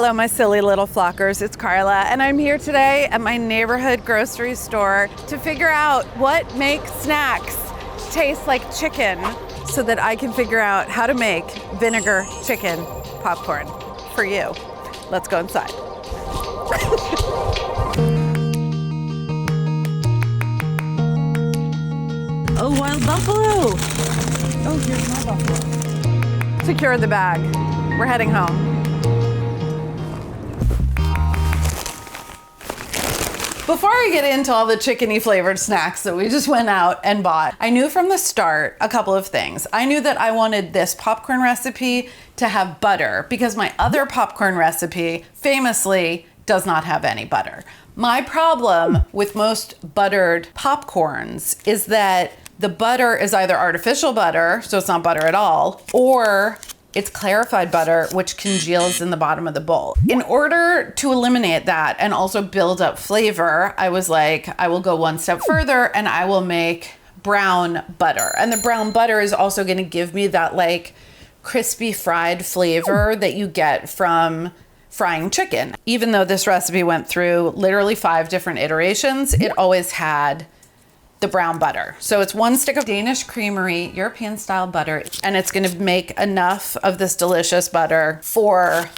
Hello, my silly little flockers. It's Carla, and I'm here today at my neighborhood grocery store to figure out what makes snacks taste like chicken so that I can figure out how to make vinegar chicken popcorn for you. Let's go inside. Oh, wild buffalo. Oh, here's my buffalo. Secure the bag. We're heading home. Before I get into all the chickeny flavored snacks that we just went out and bought, I knew from the start a couple of things. I knew that I wanted this popcorn recipe to have butter because my other popcorn recipe famously does not have any butter. My problem with most buttered popcorns is that the butter is either artificial butter, so it's not butter at all, or it's clarified butter, which congeals in the bottom of the bowl. In order to eliminate that and also build up flavor, I was like, I will go one step further and I will make brown butter. And the brown butter is also gonna give me that like crispy fried flavor that you get from frying chicken. Even though this recipe went through literally 5 different iterations, it always had the brown butter. So it's 1 stick of Danish Creamery European style butter, and it's gonna make enough of this delicious butter for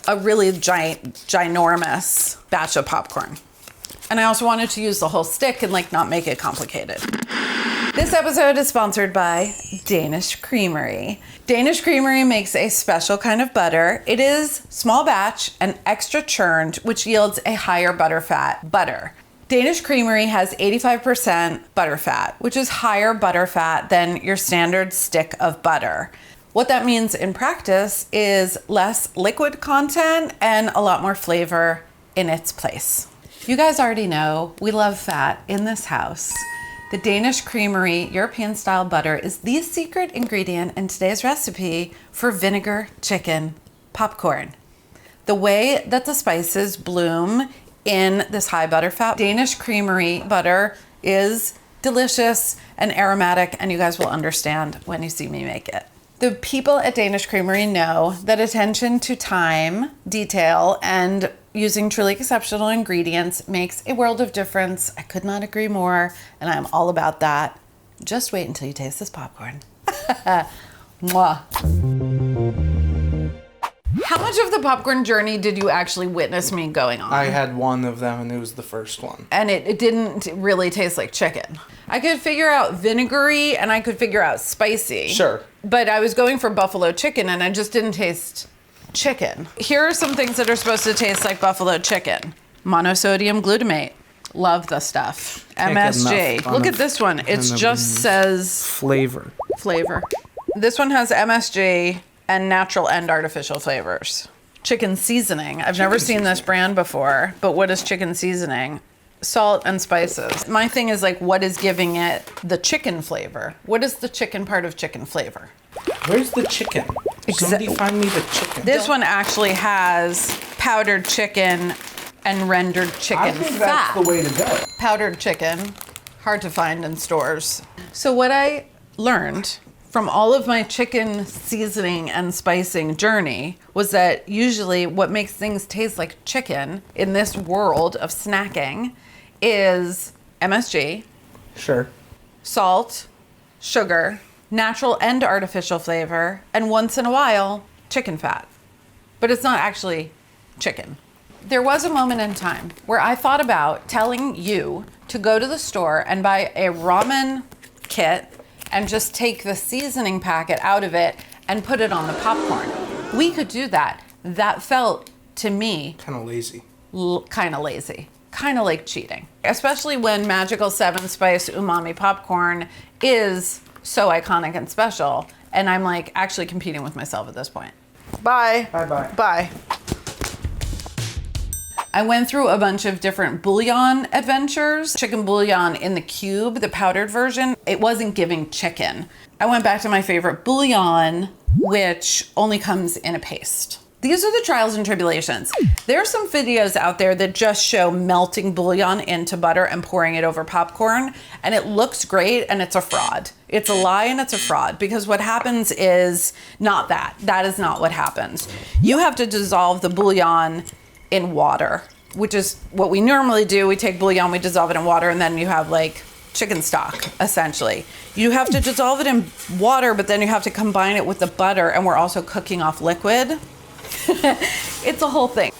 a really ginormous batch of popcorn. And I also wanted to use the whole stick and like not make it complicated. This episode is sponsored by Danish Creamery. Danish Creamery makes a special kind of butter. It is small batch and extra churned, which yields a higher butterfat butter. Danish Creamery has 85% butterfat, which is higher butterfat than your standard stick of butter. What that means in practice is less liquid content and a lot more flavor in its place. You guys already know we love fat in this house. The Danish Creamery European style butter is the secret ingredient in today's recipe for vinegar chicken popcorn. The way that the spices bloom in this high butterfat Danish Creamery butter is delicious and aromatic, and you guys will understand when you see me make it. The people at Danish Creamery know that attention to time, detail, and using truly exceptional ingredients makes a world of difference. I could not agree more, and I'm all about that. Just wait until you taste this popcorn. Mwah. How much of the popcorn journey did you actually witness me going on? I had one of them, and it was the first one. And it didn't really taste like chicken. I could figure out vinegary and I could figure out spicy. Sure. But I was going for buffalo chicken and I just didn't taste chicken. Here are some things that are supposed to taste like buffalo chicken. Monosodium glutamate. Love the stuff. MSG. Look at this one. It just says flavor. This one has MSG and natural and artificial flavors. Chicken seasoning. I've never seen this brand before, but what is chicken seasoning? Salt and spices. My thing is like, what is giving it the chicken flavor? What is the chicken part of chicken flavor? Where's the chicken? Somebody find me the chicken. This one actually has powdered chicken and rendered chicken I think fat. that's the way to go. Powdered chicken, hard to find in stores. So what I learned from all of my chicken seasoning and spicing journey was that usually what makes things taste like chicken in this world of snacking is MSG. Sure. Salt, sugar, natural and artificial flavor, and once in a while, chicken fat. But it's not actually chicken. There was a moment in time where I thought about telling you to go to the store and buy a ramen kit and just take the seasoning packet out of it and put it on the popcorn. We could do that. That felt, to me, Kind of lazy. Kind of lazy. Kind of like cheating. Especially when Magical 7 Spice Umami Popcorn is so iconic and special. And I'm like actually competing with myself at this point. Bye. Bye-bye. Bye. I went through a bunch of different bouillon adventures. Chicken bouillon in the cube, the powdered version, it wasn't giving chicken. I went back to my favorite bouillon, which only comes in a paste. These are the trials and tribulations. There are some videos out there that just show melting bouillon into butter and pouring it over popcorn, and it looks great, and it's a fraud. It's a lie and it's a fraud, because what happens is not that. That is not what happens. You have to dissolve the bouillon in water, which is what we normally do. We take bouillon, we dissolve it in water, and then you have like chicken stock, essentially. You have to dissolve it in water, but then you have to combine it with the butter, and we're also cooking off liquid. It's a whole thing.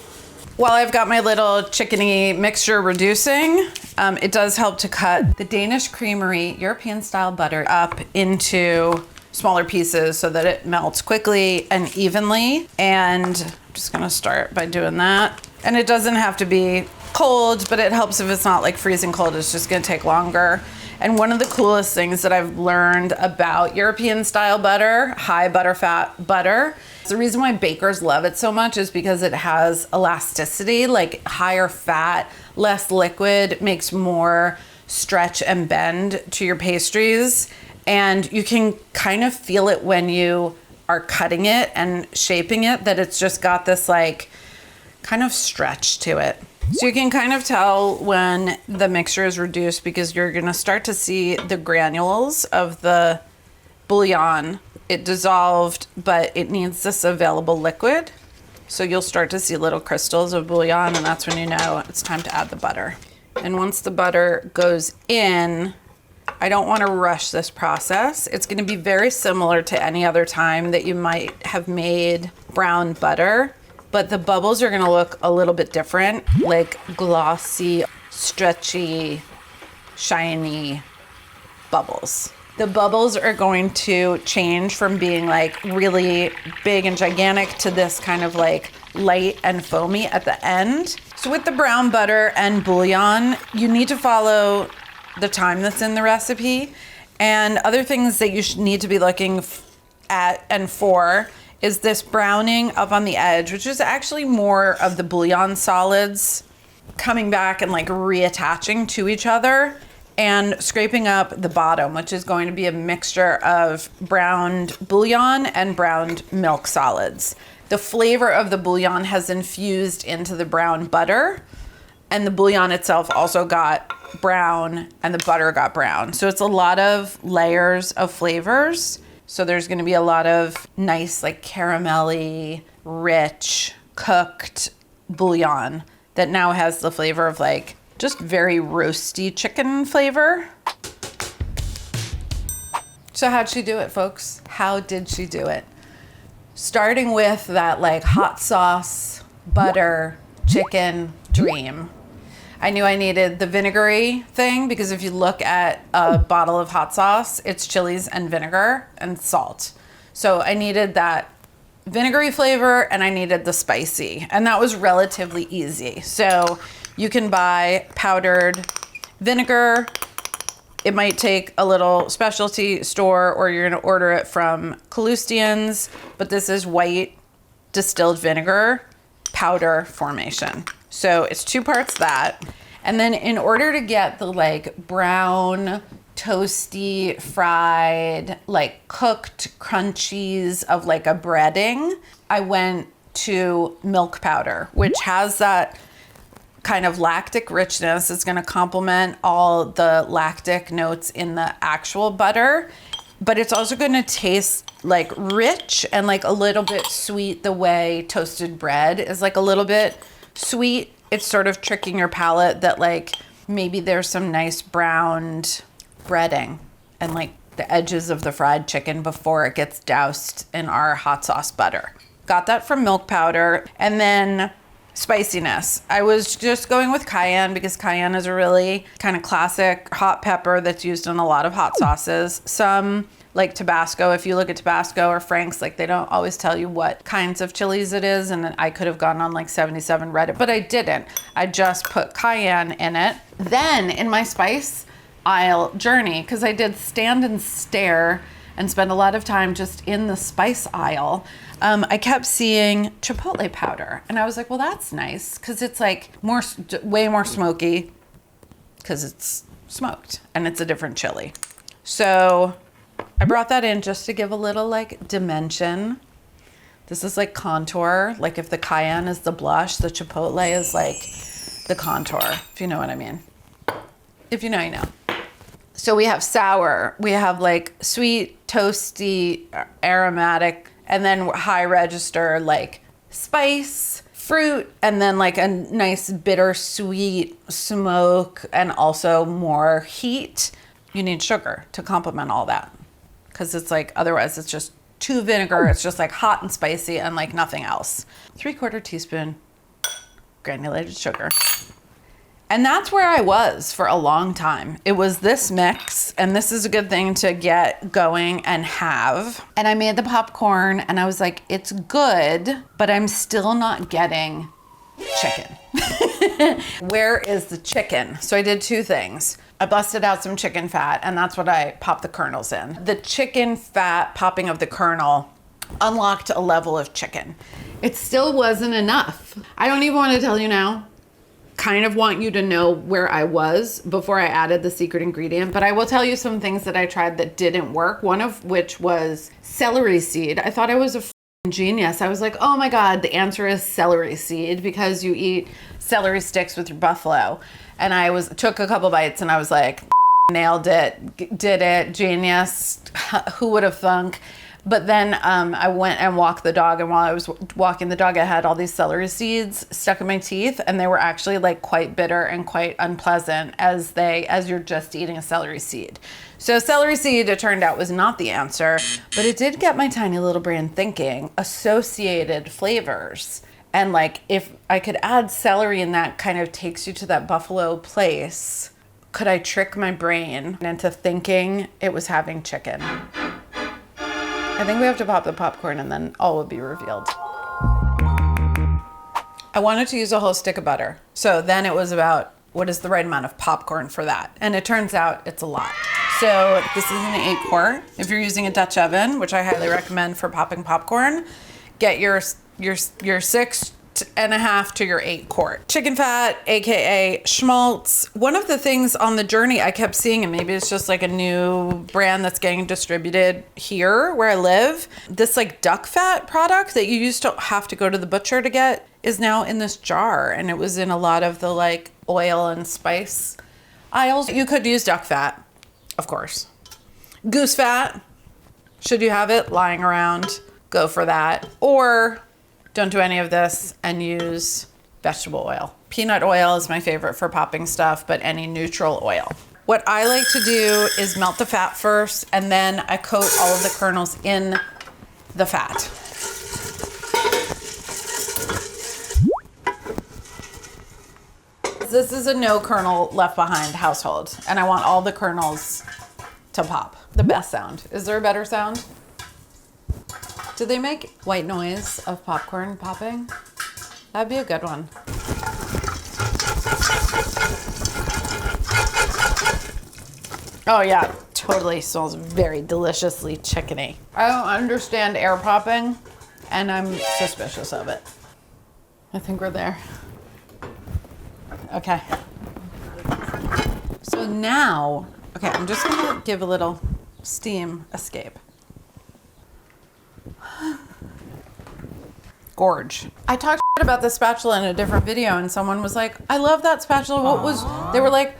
While I've got my little chickeny mixture reducing, it does help to cut the Danish Creamery European style butter up into smaller pieces so that it melts quickly and evenly. And I'm just gonna start by doing that. And it doesn't have to be cold, but it helps if it's not like freezing cold. It's just gonna take longer. And one of the coolest things that I've learned about European style butter, high butterfat butter, the reason why bakers love it so much is because it has elasticity, like higher fat, less liquid, makes more stretch and bend to your pastries. And you can kind of feel it when you are cutting it and shaping it, that it's just got this like kind of stretch to it. So you can kind of tell when the mixture is reduced, because you're gonna start to see the granules of the bouillon. It dissolved, but it needs this available liquid. So you'll start to see little crystals of bouillon, and that's when you know it's time to add the butter. And once the butter goes in, I don't want to rush this process. It's going to be very similar to any other time that you might have made brown butter, but the bubbles are going to look a little bit different, like glossy, stretchy, shiny bubbles. The bubbles are going to change from being like really big and gigantic to this kind of like light and foamy at the end. So with the brown butter and bouillon, you need to follow the time that's in the recipe. And other things that you need to be looking at and for is this browning up on the edge, which is actually more of the bouillon solids coming back and like reattaching to each other, and scraping up the bottom, which is going to be a mixture of browned bouillon and browned milk solids. The flavor of the bouillon has infused into the brown butter, and the bouillon itself also got brown and the butter got brown. So it's a lot of layers of flavors. So there's gonna be a lot of nice, like caramelly, rich, cooked bouillon that now has the flavor of like just very roasty chicken flavor. So how'd she do it, folks? How did she do it? Starting with that like hot sauce, butter, chicken dream. I knew I needed the vinegary thing, because if you look at a bottle of hot sauce, it's chilies and vinegar and salt. So I needed that vinegary flavor, and I needed the spicy, and that was relatively easy. So you can buy powdered vinegar. It might take a little specialty store, or you're gonna order it from Calustians, but this is white distilled vinegar powder formation. So it's 2 parts that. And then in order to get the like brown, toasty, fried, like cooked crunchies of like a breading, I went to milk powder, which has that kind of lactic richness. It's going to complement all the lactic notes in the actual butter, but it's also going to taste like rich and like a little bit sweet, the way toasted bread is like a little bit sweet. It's sort of tricking your palate that like maybe there's some nice browned breading and like the edges of the fried chicken before it gets doused in our hot sauce butter. Got that from milk powder. And then spiciness. I was just going with cayenne, because cayenne is a really kind of classic hot pepper that's used in a lot of hot sauces. Some like Tabasco, if you look at Tabasco or Frank's, like they don't always tell you what kinds of chilies it is. And I could have gone on like 77 Reddit, but I didn't. I just put cayenne in it. Then in my spice aisle journey, because I did stand and stare and spend a lot of time just in the spice aisle, I kept seeing chipotle powder, and I was like, well, that's nice, because it's like way more smoky, because it's smoked and it's a different chili. So I brought that in just to give a little like dimension. This is like contour. Like if the cayenne is the blush, the chipotle is like the contour, if you know what I mean. If you know, you know. So we have sour, we have like sweet, toasty, aromatic, and then high register like spice, fruit, and then like a nice bittersweet smoke and also more heat. You need sugar to complement all that because it's like, otherwise it's just too vinegar. It's just like hot and spicy and like nothing else. 3/4 teaspoon granulated sugar. And that's where I was for a long time. It was this mix, and this is a good thing to get going and have. And I made the popcorn and I was like, it's good, but I'm still not getting chicken. Where is the chicken? So I did 2 things. I busted out some chicken fat, and that's what I popped the kernels in. The chicken fat popping of the kernel unlocked a level of chicken. It still wasn't enough. I don't even want to tell you now. Kind of want you to know where I was before I added the secret ingredient, but I will tell you some things that I tried that didn't work. One of which was celery seed. I thought I was a genius. I was like, oh my God, the answer is celery seed because you eat celery sticks with your buffalo. And I took a couple bites and I was like, nailed it, did it, genius. Who would have thunk? But then I went and walked the dog, and while I was walking the dog, I had all these celery seeds stuck in my teeth, and they were actually like quite bitter and quite unpleasant as you're just eating a celery seed. So celery seed, it turned out, was not the answer, but it did get my tiny little brain thinking. Associated flavors. And like if I could add celery and that kind of takes you to that buffalo place, could I trick my brain into thinking it was having chicken? I think we have to pop the popcorn and then all will be revealed. I wanted to use a whole stick of butter. So then it was about what is the right amount of popcorn for that? And it turns out it's a lot. So this is an 8-quart. If you're using a Dutch oven, which I highly recommend for popping popcorn, get your 6.5 to your 8-quart. Chicken fat, AKA schmaltz. One of the things on the journey I kept seeing, and maybe it's just like a new brand that's getting distributed here where I live, this like duck fat product that you used to have to go to the butcher to get is now in this jar. And it was in a lot of the like oil and spice aisles. You could use duck fat, of course. Goose fat, should you have it lying around, go for that. Or don't do any of this and use vegetable oil. Peanut oil is my favorite for popping stuff, but any neutral oil. What I like to do is melt the fat first, and then I coat all of the kernels in the fat. This is a no kernel left behind household, and I want all the kernels to pop. The best sound. Is there a better sound? Do they make white noise of popcorn popping? That'd be a good one. Oh yeah, totally smells very deliciously chickeny. I don't understand air popping, and I'm suspicious of it. I think we're there. Okay. So now, okay, I'm just gonna give a little steam escape. Gorge. I talked about the spatula in a different video, and someone was like, I love that spatula. They were like,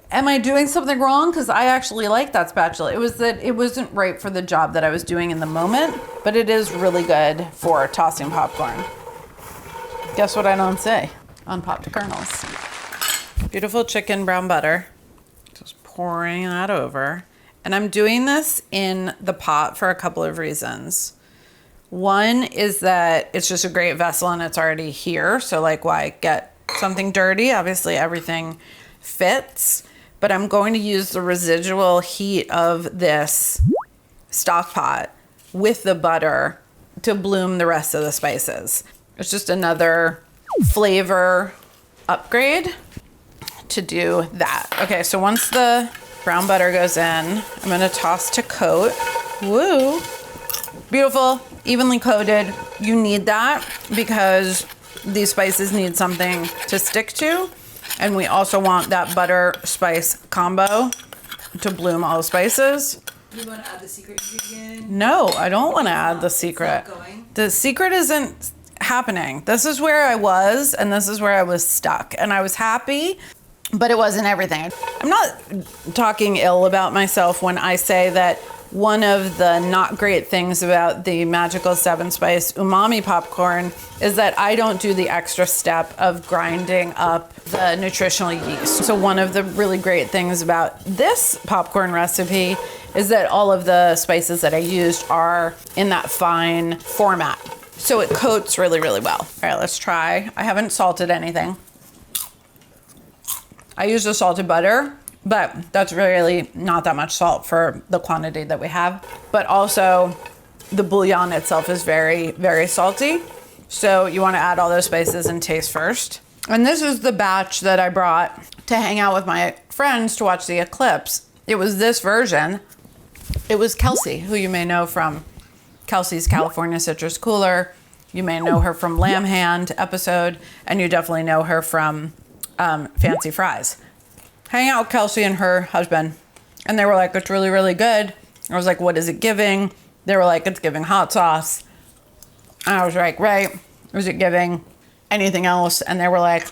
am I doing something wrong? Because I actually like that spatula. It was that it wasn't right for the job that I was doing in the moment, but it is really good for tossing popcorn. Guess what I don't say? Unpopped kernels. Beautiful chicken brown butter. Just pouring that over. And I'm doing this in the pot for a couple of reasons. One is that it's just a great vessel and it's already here. So like, why get something dirty? Obviously everything fits, but I'm going to use the residual heat of this stock pot with the butter to bloom the rest of the spices. It's just another flavor upgrade to do that. Okay, so once the brown butter goes in, I'm gonna toss to coat. Woo! Beautiful, evenly coated. You need that because these spices need something to stick to. And we also want that butter spice combo to bloom all the spices. You want to add the secret ingredient? No, I don't want to add the secret. It's not going. The secret isn't happening. This is where I was, and this is where I was stuck. And I was happy, but it wasn't everything. I'm not talking ill about myself when I say that one of the not great things about the Magical 7-Spice umami popcorn is that I don't do the extra step of grinding up the nutritional yeast. So one of the really great things about this popcorn recipe is that all of the spices that I used are in that fine format. So it coats really, really well. All right, let's try. I haven't salted anything. I used a salted butter, but that's really not that much salt for the quantity that we have. But also the bouillon itself is very, very salty. So you want to add all those spices and taste first. And this is the batch that I brought to hang out with my friends to watch the eclipse. It was this version. It was Kelsey, who you may know from Kelsey's California Citrus Cooler. You may know her from Lamb Hand episode, and you definitely know her from Fancy Fries. Hang out with Kelsey and her husband, and they were like, it's really, really good. I was like, what is it giving? They were like, it's giving hot sauce. And I was like, right. Was it giving anything else? And they were like,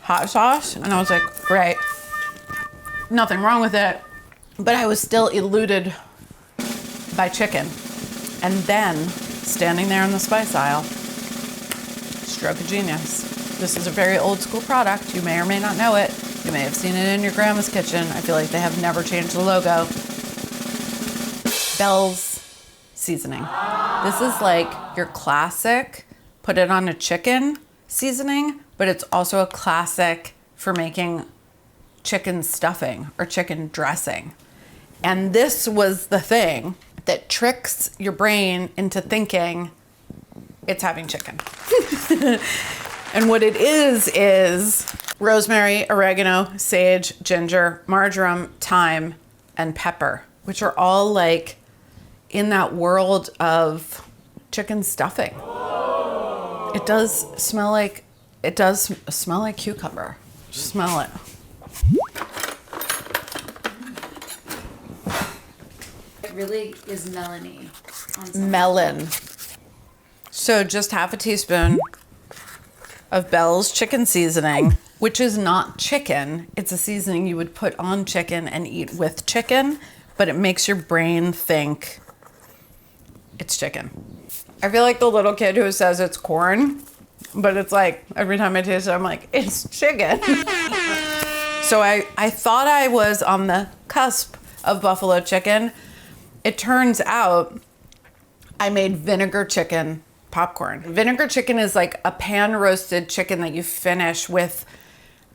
hot sauce? And I was like, right. Nothing wrong with it. But I was still eluded by chicken. And then, standing there in the spice aisle, stroke of genius. This is a very old school product. You may or may not know it. You may have seen it in your grandma's kitchen. I feel like they have never changed the logo. Bell's seasoning. This is like your classic, put it on a chicken seasoning, but it's also a classic for making chicken stuffing or chicken dressing. And this was the thing that tricks your brain into thinking it's having chicken. And what it is rosemary, oregano, sage, ginger, marjoram, thyme, and pepper, which are all like in that world of chicken stuffing. It does smell like cucumber. Just smell it. It really is melony. On some Melon. So just half a teaspoon of Bell's chicken seasoning, which is not chicken. It's a seasoning you would put on chicken and eat with chicken, but it makes your brain think it's chicken. I feel like the little kid who says it's corn, but it's like every time I taste it, I'm like, it's chicken. So I thought I was on the cusp of buffalo chicken. It turns out I made vinegar chicken popcorn. Vinegar chicken is like a pan roasted chicken that you finish with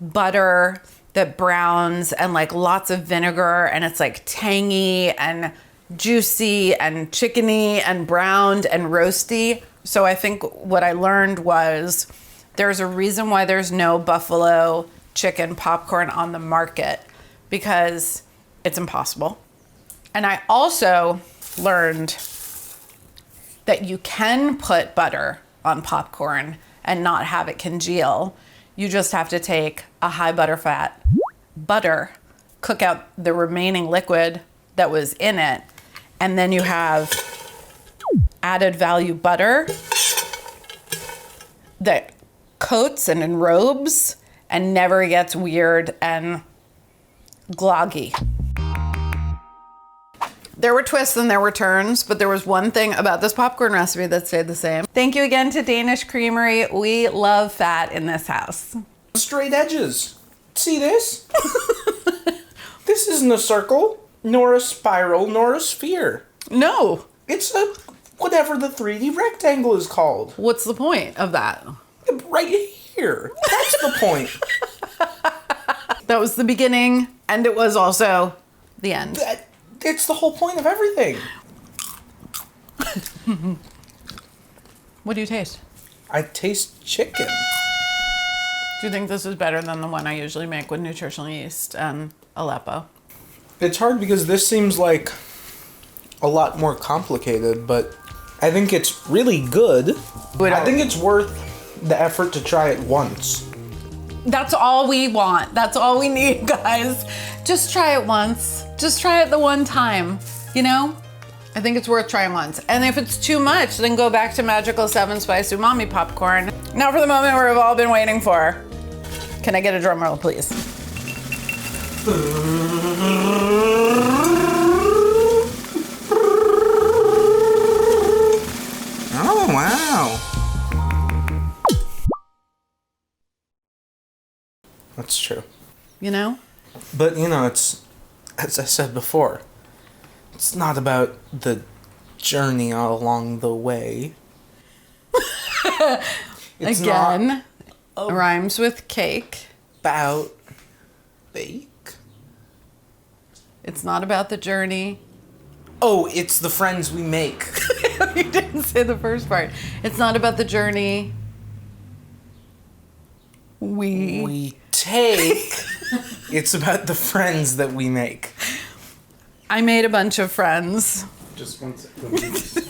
butter that browns and like lots of vinegar, and it's like tangy and juicy and chickeny and browned and roasty. So I think what I learned was there's a reason why there's no buffalo chicken popcorn on the market, because it's impossible. And I also learned that you can put butter on popcorn and not have it congeal. You just have to take a high butter, cook out the remaining liquid that was in it, and then you have added value butter that coats and enrobes and never gets weird and gloggy. There were twists and there were turns, but there was one thing about this popcorn recipe that stayed the same. Thank you again to Danish Creamery. We love fat in this house. Straight edges. See this? This isn't a circle, nor a spiral, nor a sphere. No. It's a whatever the 3D rectangle is called. What's the point of that? Right here. That's the point. That was the beginning, and it was also the end. It's the whole point of everything. What do you taste? I taste chicken. Do you think this is better than the one I usually make with nutritional yeast and Aleppo? It's hard because this seems like a lot more complicated, but I think it's really good. I think it's worth the effort to try it once. That's all we want. That's all we need, guys. Just try it once. Just try it the one time. You know, I think it's worth trying once. And if it's too much, then go back to Magical 7 Spice Umami popcorn. Now for the moment we've all been waiting for. Can I get a drum roll, please? Oh, wow. That's true. You know? But, you know, it's, as I said before, it's not about the journey along the way. It's Again, rhymes with cake. About bake. It's not about the journey. Oh, it's the friends we make. You didn't say the first part. It's not about the journey. We take. It's about the friends that we make. I made a bunch of friends. Just one second.